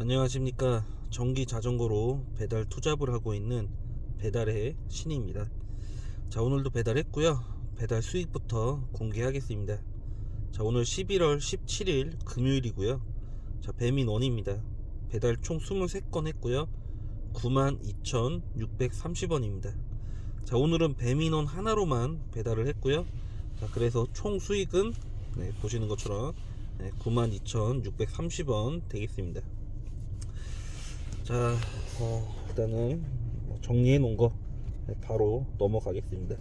안녕하십니까. 전기 자전거로 배달 투잡을 하고 있는 배달의 신입니다. 자, 오늘도 배달했고요. 배달 수익부터 공개하겠습니다. 자, 오늘 11월 17일 금요일이고요. 자, 배민원입니다. 배달 총 23건 했고요. 92,630원입니다. 자, 오늘은 배민원 하나로만 배달을 했고요. 자, 그래서 총 수익은 보시는 것처럼 92,630원 되겠습니다. 자, 일단은 정리해 놓은 거 바로 넘어가겠습니다.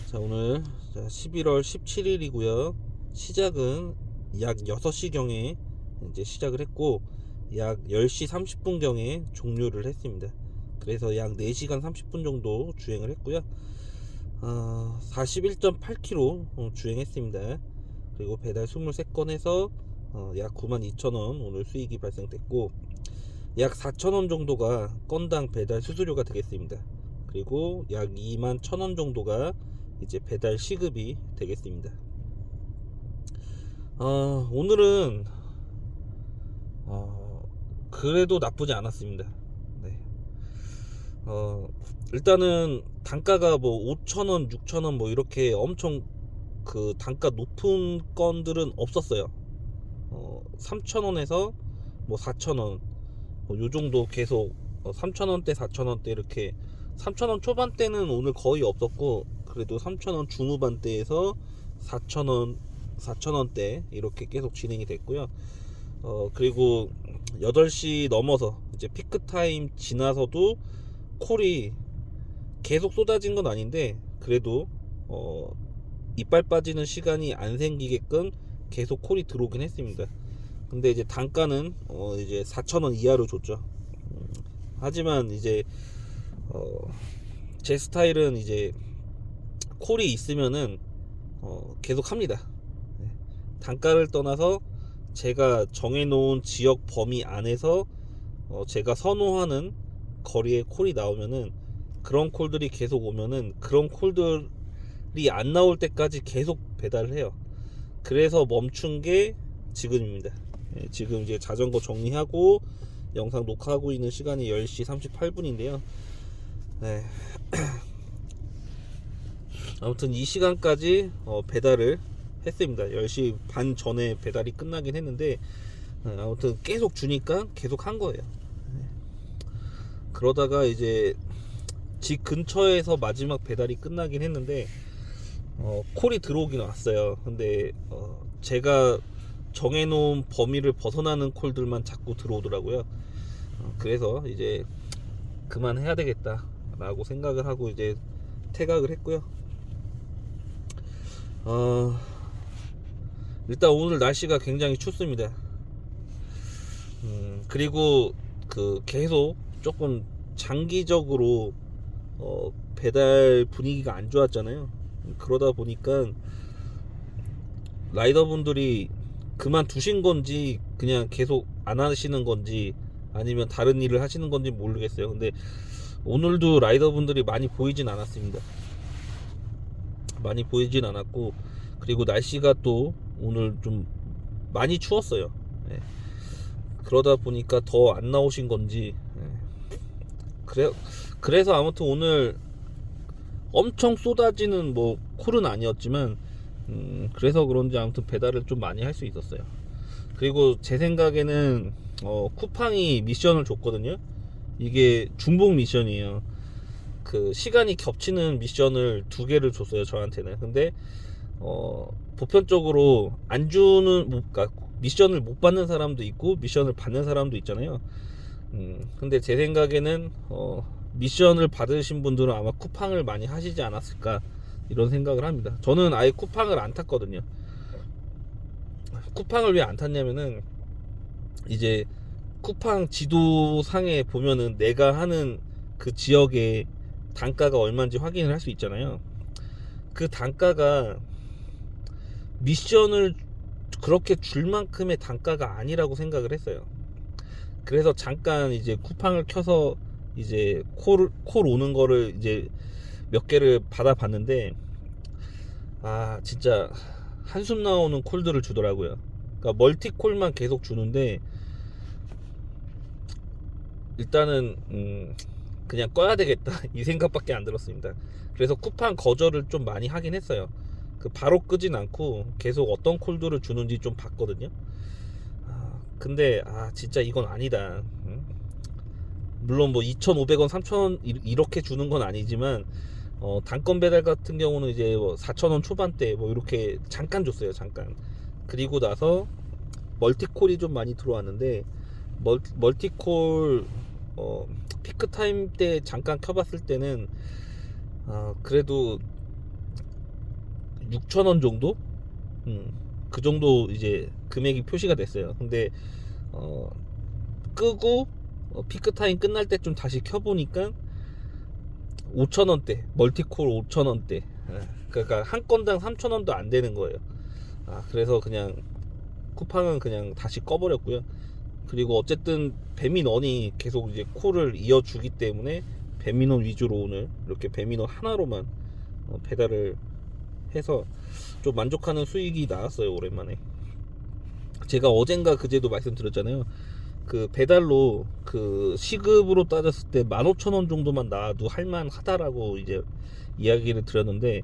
자, 오늘 11월 17일이고요. 시작은 약 6시경에 이제 시작을 했고 약 10시 30분경에 종료를 했습니다. 그래서 약 4시간 30분 정도 주행을 했고요. 41.8km 주행했습니다. 그리고 배달 23건 해서 약 92,000원 오늘 수익이 발생됐고, 약 4,000원 정도가 건당 배달 수수료가 되겠습니다. 그리고 약 21,000원 정도가 이제 배달 시급이 되겠습니다. 오늘은 그래도 나쁘지 않았습니다. 네. 일단은 단가가 뭐 5,000원, 6,000원 뭐 이렇게 엄청 그 단가 높은 건들은 없었어요. 3,000원에서 뭐 4,000원 요 정도 계속 3,000원대 4,000원대 이렇게 3,000원 초반대는 오늘 거의 없었고, 그래도 3,000원 중후반대에서 4,000원 4,000원대 이렇게 계속 진행이 됐고요. 그리고 8시 넘어서 이제 피크타임 지나서도 콜이 계속 쏟아진 건 아닌데, 그래도 이빨 빠지는 시간이 안 생기게끔 계속 콜이 들어오긴 했습니다. 근데 이제 단가는 이제 4,000원 이하로 줬죠. 하지만 이제 제 스타일은 이제 콜이 있으면은 계속 합니다. 단가를 떠나서 제가 정해놓은 지역 범위 안에서 제가 선호하는 거리에 콜이 나오면은, 그런 콜들이 계속 오면은 그런 콜들이 안 나올 때까지 계속 배달을 해요. 그래서 멈춘 게 지금입니다. 지금 이제 자전거 정리하고 영상 녹화하고 있는 시간이 10시 38분인데요. 네. 아무튼 이 시간까지 배달을 했습니다. 10시 반 전에 배달이 끝나긴 했는데, 아무튼 계속 주니까 계속 한 거예요. 그러다가 이제 집 근처에서 마지막 배달이 끝나긴 했는데 콜이 들어오긴 왔어요. 근데 제가 정해놓은 범위를 벗어나는 콜들만 자꾸 들어오더라고요. 그래서 이제 그만해야 되겠다 라고 생각을 하고 이제 퇴각을 했고요. 일단 오늘 날씨가 굉장히 춥습니다. 그리고 그 계속 조금 장기적으로 배달 분위기가 안 좋았잖아요. 그러다 보니까 라이더분들이 그만두신 건지 그냥 계속 안 하시는 건지 아니면 다른 일을 하시는 건지 모르겠어요. 근데 오늘도 라이더분들이 많이 보이진 않았습니다. 많이 보이진 않았고, 그리고 날씨가 또 오늘 좀 많이 추웠어요. 네. 그러다 보니까 더 안 나오신 건지. 그래서 아무튼 오늘 엄청 쏟아지는 뭐 콜은 아니었지만 그래서 그런지 아무튼 배달을 좀 많이 할 수 있었어요. 그리고 제 생각에는 쿠팡이 미션을 줬거든요. 이게 중복 미션이에요. 그 시간이 겹치는 미션을 2개를 줬어요, 저한테는. 근데 보편적으로 안 주는, 그러니까 미션을 못 받는 사람도 있고 미션을 받는 사람도 있잖아요. 근데 제 생각에는 미션을 받으신 분들은 아마 쿠팡을 많이 하시지 않았을까 이런 생각을 합니다. 저는 아예 쿠팡을 안 탔거든요. 쿠팡을 왜 안 탔냐면은, 이제 쿠팡 지도상에 보면은 내가 하는 그 지역의 단가가 얼마인지 확인을 할 수 있잖아요. 그 단가가 미션을 그렇게 줄 만큼의 단가가 아니라고 생각을 했어요. 그래서 잠깐 이제 쿠팡을 켜서 이제 콜 오는 거를 이제 몇 개를 받아봤는데, 진짜 한숨 나오는 콜들을 주더라고요. 그러니까 멀티콜만 계속 주는데 일단은 그냥 꺼야 되겠다 이 생각밖에 안 들었습니다. 그래서 쿠팡 거절을 좀 많이 하긴 했어요. 그 바로 끄진 않고 계속 어떤 콜드를 주는지 좀 봤거든요. 근데 진짜 이건 아니다. 물론 뭐 2,500원, 3,000원 이렇게 주는 건 아니지만 단건 배달 같은 경우는 이제 뭐 4,000원 초반대 뭐 이렇게 잠깐 줬어요. 잠깐. 그리고 나서 멀티콜이 좀 많이 들어왔는데 멀티콜 피크 타임 때 잠깐 켜봤을 때는 그래도 6,000원 정도? 그 정도 이제 금액이 표시가 됐어요. 근데 끄고 피크 타임 끝날 때쯤 다시 켜보니까 5,000원대 멀티콜 5,000원대. 그러니까 한 건당 3,000원도 안 되는 거예요. 그래서 그냥 쿠팡은 그냥 다시 꺼버렸고요. 그리고 어쨌든 배민원이 계속 이제 콜을 이어주기 때문에 배민원 위주로 오늘 이렇게 배민원 하나로만 배달을 해서 좀 만족하는 수익이 나왔어요. 오랜만에. 제가 어젠가 그제도 말씀드렸잖아요. 그 배달로 그 시급으로 따졌을 때 15,000원 정도만 나와도 할만하다라고 이제 이야기를 드렸는데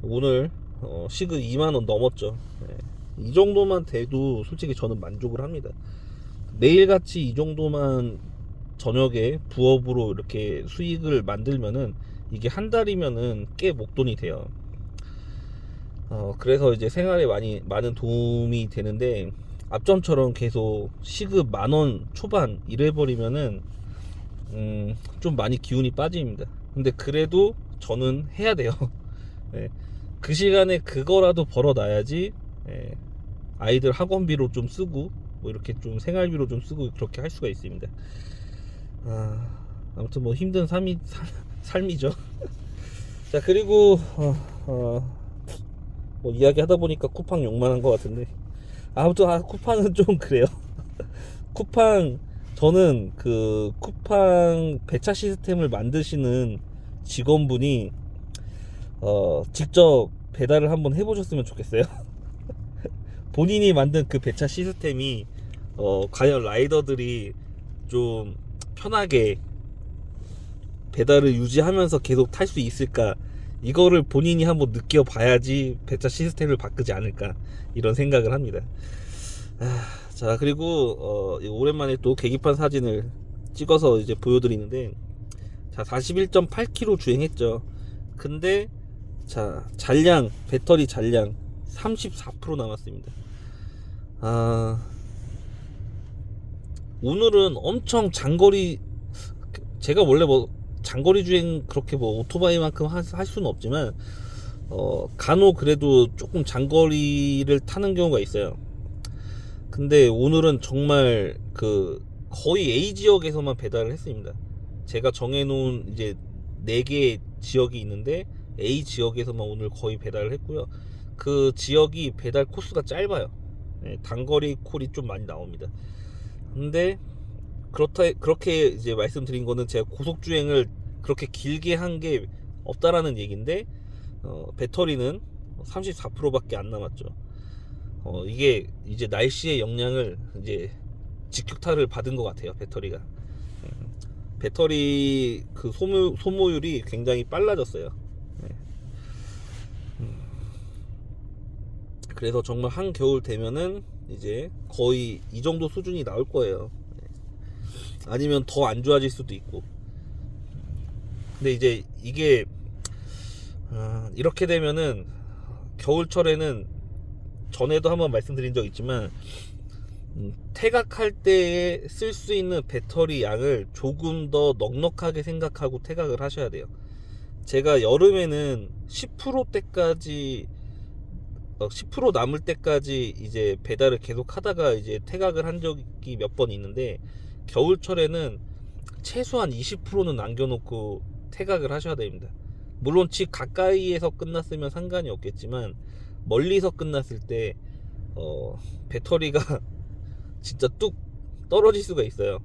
오늘 시급 2만원 넘었죠. 이 정도만 돼도 솔직히 저는 만족을 합니다. 매일같이 이 정도만 저녁에 부업으로 이렇게 수익을 만들면은 이게 한 달이면은 꽤 목돈이 돼요. 그래서 이제 생활에 많은 도움이 되는데 앞전처럼 계속 시급 10,000원 초반 이래버리면은 좀 많이 기운이 빠집니다. 근데 그래도 저는 해야 돼요. 네. 그 시간에 그거라도 벌어놔야지 아이들 학원비로 좀 쓰고 뭐 이렇게 좀 생활비로 좀 쓰고 그렇게 할 수가 있습니다. 아무튼 뭐 힘든 삶이죠. 자, 그리고 뭐 이야기 하다 보니까 쿠팡 욕만 한 것 같은데 아무튼 쿠팡은 좀 그래요. 쿠팡 저는 그 쿠팡 배차 시스템을 만드시는 직원분이 직접 배달을 한번 해보셨으면 좋겠어요. 본인이 만든 그 배차 시스템이 과연 라이더들이 좀 편하게 배달을 유지하면서 계속 탈 수 있을까, 이거를 본인이 한번 느껴봐야지 배차 시스템을 바꾸지 않을까 이런 생각을 합니다. 자, 그리고 오랜만에 또 계기판 사진을 찍어서 이제 보여드리는데, 자, 41.8km 주행했죠. 근데 자, 배터리 잔량 34% 남았습니다. 오늘은 엄청 장거리, 제가 원래 뭐 장거리 주행 그렇게 뭐 오토바이만큼 할 수는 없지만 간혹 그래도 조금 장거리를 타는 경우가 있어요. 근데 오늘은 정말 그 거의 A 지역에서만 배달을 했습니다. 제가 정해놓은 이제 4개 지역이 있는데 A 지역에서만 오늘 거의 배달을 했고요. 그 지역이 배달 코스가 짧아요. 단거리 콜이 좀 많이 나옵니다. 근데 그렇게 이제 말씀드린 거는 제가 고속주행을 그렇게 길게 한 게 없다라는 얘기인데 배터리는 34%밖에 안 남았죠. 이게 이제 날씨의 영향을 이제 직격탄을 받은 것 같아요. 배터리가 배터리 그 소모율이 굉장히 빨라졌어요. 그래서 정말 한겨울 되면은 이제 거의 이 정도 수준이 나올 거예요. 아니면 더 안 좋아질 수도 있고. 근데 이제 이게 이렇게 되면은 겨울철에는 전에도 한번 말씀드린 적 있지만 태각할 때에 쓸 수 있는 배터리 양을 조금 더 넉넉하게 생각하고 태각을 하셔야 돼요. 제가 여름에는 10%대까지 10% 남을 때까지 이제 배달을 계속 하다가 이제 태각을 한 적이 몇 번 있는데, 겨울철에는 최소한 20%는 남겨놓고 태각을 하셔야 됩니다. 물론 집 가까이에서 끝났으면 상관이 없겠지만 멀리서 끝났을 때 배터리가 진짜 뚝 떨어질 수가 있어요.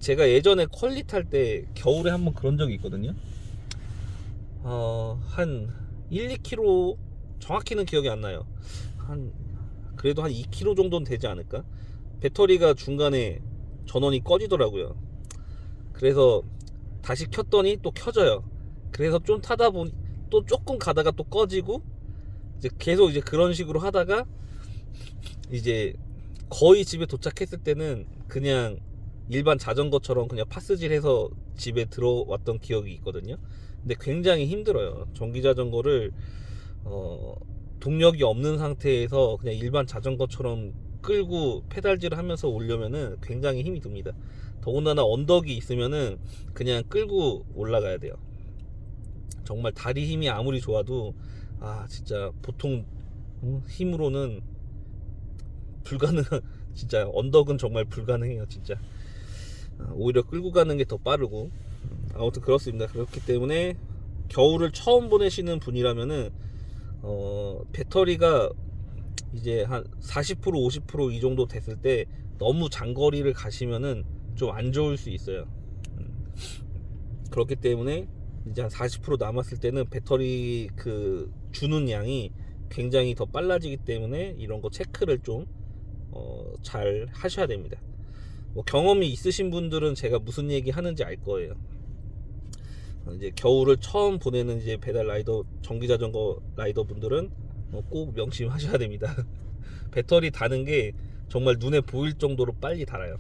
제가 예전에 퀄리 탈 때 겨울에 한번 그런 적이 있거든요. 한 1, 2km, 정확히는 기억이 안 나요. 그래도 한 2km 정도는 되지 않을까? 배터리가 중간에 전원이 꺼지더라고요. 그래서 다시 켰더니 또 켜져요. 그래서 좀 타다 보니 또 조금 가다가 또 꺼지고, 이제 계속 이제 그런 식으로 하다가 이제 거의 집에 도착했을 때는 그냥 일반 자전거처럼 그냥 파스질해서 집에 들어왔던 기억이 있거든요. 근데 굉장히 힘들어요. 전기 자전거를 동력이 없는 상태에서 그냥 일반 자전거처럼 끌고 페달질을 하면서 오려면은 굉장히 힘이 듭니다. 더군다나 언덕이 있으면은 그냥 끌고 올라가야 돼요. 정말 다리 힘이 아무리 좋아도 진짜 보통 힘으로는 불가능한 진짜 언덕은 정말 불가능해요. 진짜 오히려 끌고 가는 게 더 빠르고, 아무튼 그렇습니다. 그렇기 때문에 겨울을 처음 보내시는 분이라면은 배터리가 이제 한 40% 50% 이 정도 됐을 때 너무 장거리를 가시면은 좀 안 좋을 수 있어요. 그렇기 때문에 이제 한 40% 남았을 때는 배터리 그 주는 양이 굉장히 더 빨라지기 때문에 이런 거 체크를 좀 잘 하셔야 됩니다. 뭐 경험이 있으신 분들은 제가 무슨 얘기 하는지 알 거예요. 이제 겨울을 처음 보내는 이제 배달 라이더, 전기 자전거 라이더 분들은 꼭 명심하셔야 됩니다. 배터리 다는 게 정말 눈에 보일 정도로 빨리 닳아요.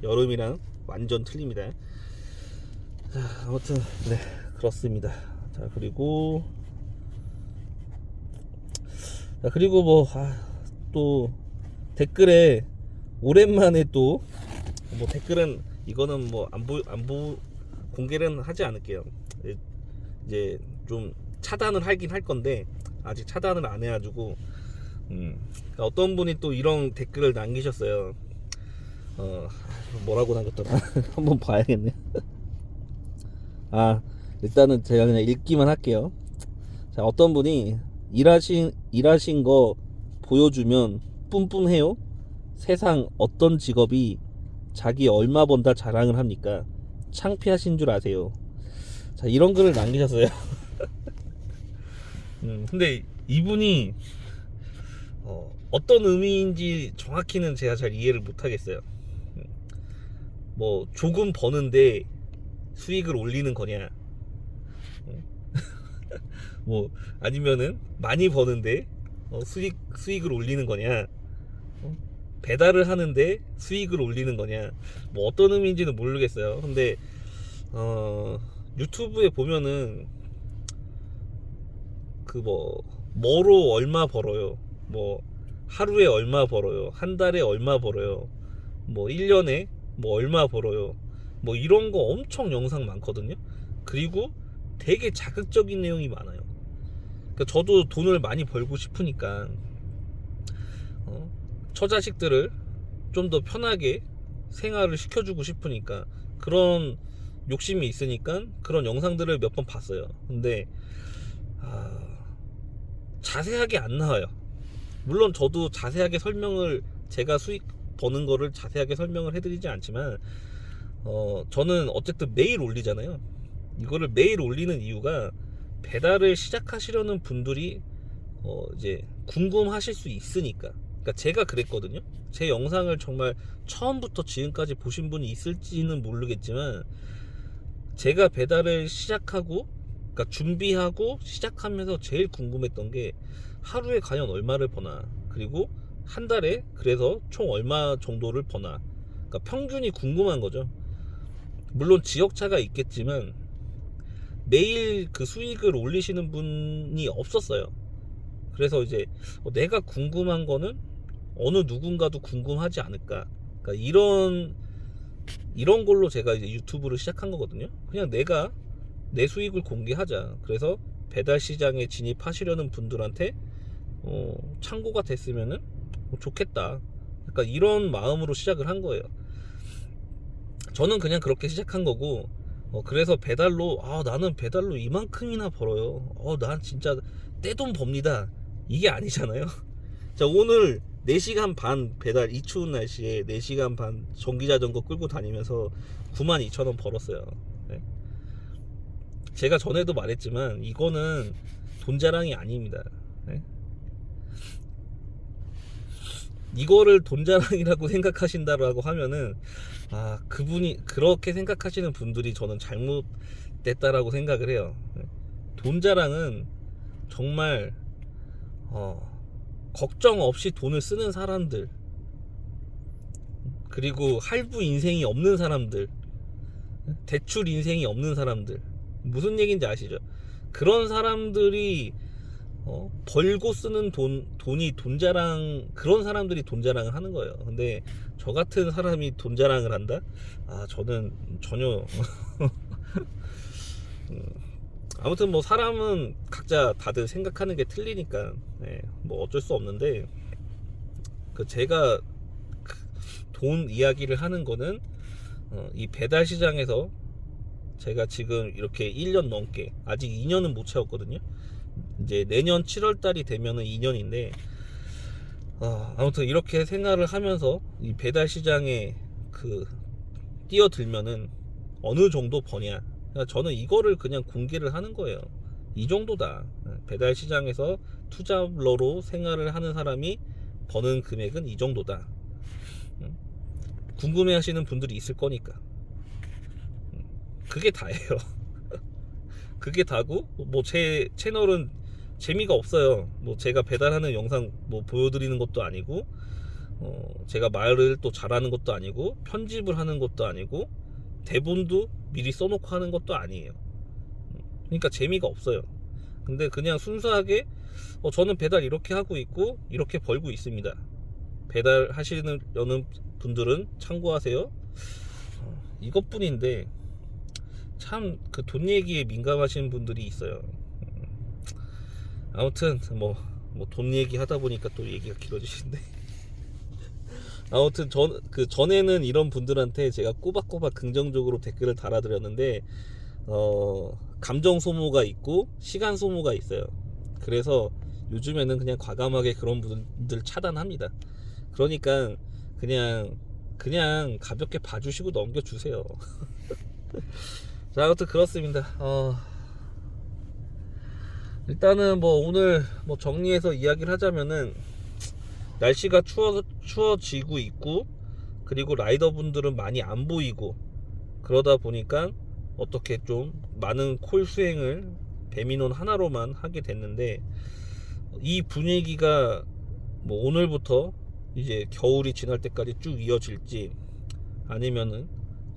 여름이랑 완전 틀립니다. 자, 아무튼 네, 그렇습니다. 자, 그리고 뭐 또 댓글에 오랜만에 또 뭐 댓글은 이거는 뭐 안부 공개는 하지 않을게요. 이제 좀 차단을 하긴 할 건데 아직 차단을 안 해가지고 그러니까 어떤 분이 또 이런 댓글을 남기셨어요. 뭐라고 남겼더라. 한번 봐야겠네. 일단은 제가 그냥 읽기만 할게요. 자, 어떤 분이 일하신 거 보여주면 뿜뿜해요. 세상 어떤 직업이 자기 얼마 번다 자랑을 합니까? 창피하신 줄 아세요. 자, 이런 글을 남기셨어요. 근데 이분이 어떤 의미인지 정확히는 제가 잘 이해를 못하겠어요. 뭐 조금 버는데 수익을 올리는 거냐, 뭐 아니면은 많이 버는데 수익을 올리는 거냐, 배달을 하는데 수익을 올리는 거냐, 뭐 어떤 의미인지는 모르겠어요. 근데 유튜브에 보면은 그 뭐로 얼마 벌어요, 뭐 하루에 얼마 벌어요, 한 달에 얼마 벌어요, 뭐 1년에 뭐 얼마 벌어요, 뭐 이런 거 엄청 영상 많거든요. 그리고 되게 자극적인 내용이 많아요. 그러니까 저도 돈을 많이 벌고 싶으니까 처자식들을 좀 더 편하게 생활을 시켜주고 싶으니까 그런 욕심이 있으니까 그런 영상들을 몇 번 봤어요. 근데 자세하게 안 나와요. 물론 저도 자세하게 설명을, 제가 수익 버는 거를 자세하게 설명을 해드리지 않지만 저는 어쨌든 매일 올리잖아요. 이거를 매일 올리는 이유가 배달을 시작하시려는 분들이 이제 궁금하실 수 있으니까. 그러니까 제가 그랬거든요. 제 영상을 정말 처음부터 지금까지 보신 분이 있을지는 모르겠지만 제가 배달을 시작하고, 그러니까 준비하고 시작하면서 제일 궁금했던 게 하루에 과연 얼마를 버나, 그리고 한 달에 그래서 총 얼마 정도를 버나. 그러니까 평균이 궁금한 거죠. 물론 지역차가 있겠지만 매일 그 수익을 올리시는 분이 없었어요. 그래서 이제 내가 궁금한 거는 어느 누군가도 궁금하지 않을까, 그러니까 이런 걸로 제가 이제 유튜브를 시작한 거거든요. 그냥 내가 내 수익을 공개하자. 그래서 배달 시장에 진입하시려는 분들한테 참고가 됐으면은 좋겠다. 그러니까 이런 마음으로 시작을 한 거예요. 저는 그냥 그렇게 시작한 거고, 그래서 배달로 나는 배달로 이만큼이나 벌어요, 난 진짜 떼돈 법니다, 이게 아니잖아요. 자, 오늘 4시간 반 배달, 이 추운 날씨에 4시간 반 전기자전거 끌고 다니면서 92,000원 벌었어요. 네? 제가 전에도 말했지만 이거는 돈 자랑이 아닙니다. 네? 이거를 돈자랑이라고 생각하신다라고 하면은 그분이 그렇게 생각하시는 분들이 저는 잘못됐다라고 생각을 해요. 돈자랑은 정말 걱정 없이 돈을 쓰는 사람들, 그리고 할부 인생이 없는 사람들, 대출 인생이 없는 사람들, 무슨 얘기인지 아시죠? 그런 사람들이 벌고 쓰는 돈이 돈자랑, 그런 사람들이 돈자랑을 하는 거예요. 근데 저 같은 사람이 돈자랑을 한다? 저는 전혀 아무튼 뭐 사람은 각자 다들 생각하는 게 틀리니까 뭐 어쩔 수 없는데, 제가 돈 이야기를 하는 거는 이 배달 시장에서 제가 지금 이렇게 1년 넘게, 아직 2년은 못 채웠거든요. 이제 내년 7월 달이 되면은 2년인데, 아무튼 이렇게 생활을 하면서 이 배달 시장에 뛰어들면은 어느 정도 버냐, 저는 이거를 그냥 공개를 하는 거예요. 이 정도다. 배달 시장에서 투잡러로 생활을 하는 사람이 버는 금액은 이 정도다. 궁금해 하시는 분들이 있을 거니까. 그게 다예요. 그게 다고, 뭐 제 채널은 재미가 없어요. 뭐 제가 배달하는 영상 뭐 보여드리는 것도 아니고, 제가 말을 또 잘하는 것도 아니고, 편집을 하는 것도 아니고, 대본도 미리 써놓고 하는 것도 아니에요. 그러니까 재미가 없어요. 근데 그냥 순수하게 저는 배달 이렇게 하고 있고 이렇게 벌고 있습니다. 배달 하시려는 분들은 참고하세요. 이것뿐인데, 참 그 돈 얘기에 민감하신 분들이 있어요. 아무튼 뭐 돈 얘기 하다 보니까 또 얘기가 길어지신데 아무튼 전에는 이런 분들한테 제가 꼬박꼬박 긍정적으로 댓글을 달아드렸는데, 감정 소모가 있고 시간 소모가 있어요. 그래서 요즘에는 그냥 과감하게 그런 분들 차단합니다. 그러니까 그냥 가볍게 봐주시고 넘겨주세요. 자, 아무튼 그렇습니다. 일단은 뭐 오늘 뭐 정리해서 이야기를 하자면은, 날씨가 추워지고 있고, 그리고 라이더분들은 많이 안 보이고, 그러다 보니까 어떻게 좀 많은 콜 수행을 배민원 하나로만 하게 됐는데, 이 분위기가 뭐 오늘부터 이제 겨울이 지날 때까지 쭉 이어질지, 아니면은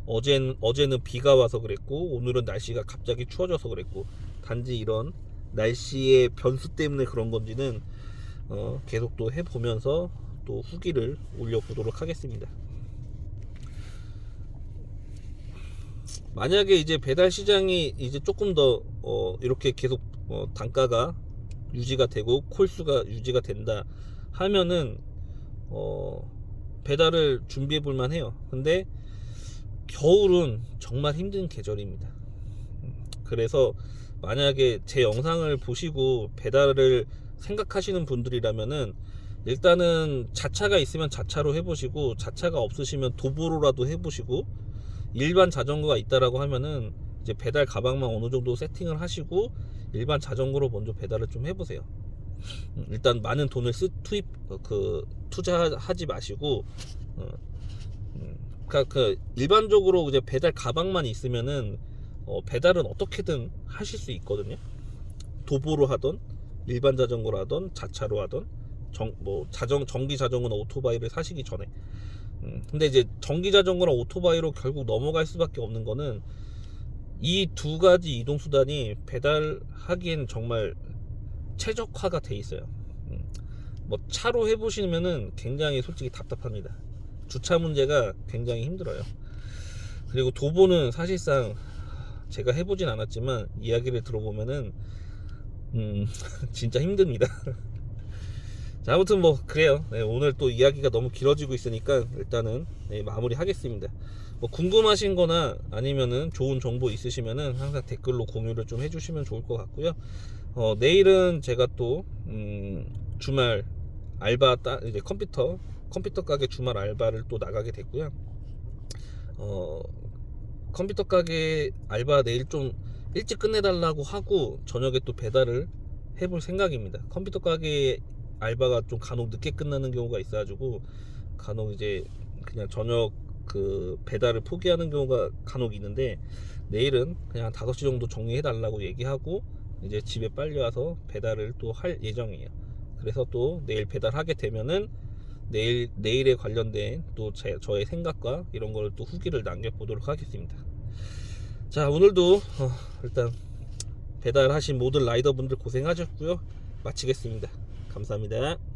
어제는 비가 와서 그랬고 오늘은 날씨가 갑자기 추워져서 그랬고, 단지 이런 날씨의 변수 때문에 그런 건지는 계속 또 해보면서 또 후기를 올려보도록 하겠습니다. 만약에 이제 배달 시장이 이제 조금 더 이렇게 계속 단가가 유지가 되고 콜수가 유지가 된다 하면은 배달을 준비해 볼 만해요. 근데 겨울은 정말 힘든 계절입니다. 그래서 만약에 제 영상을 보시고 배달을 생각하시는 분들이라면은, 일단은 자차가 있으면 자차로 해보시고, 자차가 없으시면 도보로라도 해보시고, 일반 자전거가 있다라고 하면은 이제 배달 가방만 어느 정도 세팅을 하시고 일반 자전거로 먼저 배달을 좀 해보세요. 일단 많은 돈을 투자하지 마시고, 그러니까 일반적으로 이제 배달 가방만 있으면은 배달은 어떻게든 하실 수 있거든요. 도보로 하던, 일반 자전거로 하던, 자차로 하던, 전기 자전거나 오토바이를 사시기 전에. 근데 이제 전기 자전거랑 오토바이로 결국 넘어갈 수밖에 없는 거는, 이 두 가지 이동 수단이 배달하기엔 정말 최적화가 돼 있어요. 뭐 차로 해보시면은 굉장히 솔직히 답답합니다. 주차 문제가 굉장히 힘들어요. 그리고 도보는 사실상 제가 해보진 않았지만 이야기를 들어보면은 진짜 힘듭니다. 자, 아무튼 뭐 그래요. 오늘 또 이야기가 너무 길어지고 있으니까 일단은 마무리 하겠습니다. 뭐 궁금하신 거나 아니면은 좋은 정보 있으시면은 항상 댓글로 공유를 좀 해주시면 좋을 것 같고요. 내일은 제가 또 주말 알바 이제 컴퓨터 가게 주말 알바를 또 나가게 됐고요. 컴퓨터 가게 알바 내일 좀 일찍 끝내달라고 하고 저녁에 또 배달을 해볼 생각입니다. 컴퓨터 가게 알바가 좀 간혹 늦게 끝나는 경우가 있어가지고 간혹 이제 그냥 저녁 그 배달을 포기하는 경우가 간혹 있는데, 내일은 그냥 5시 정도 정리해 달라고 얘기하고 이제 집에 빨리 와서 배달을 또 할 예정이에요. 그래서 또 내일 배달하게 되면은 내일에 관련된 또 저의 생각과 이런 거를 또 후기를 남겨보도록 하겠습니다. 자, 오늘도 일단 배달하신 모든 라이더분들 고생하셨고요. 마치겠습니다. 감사합니다.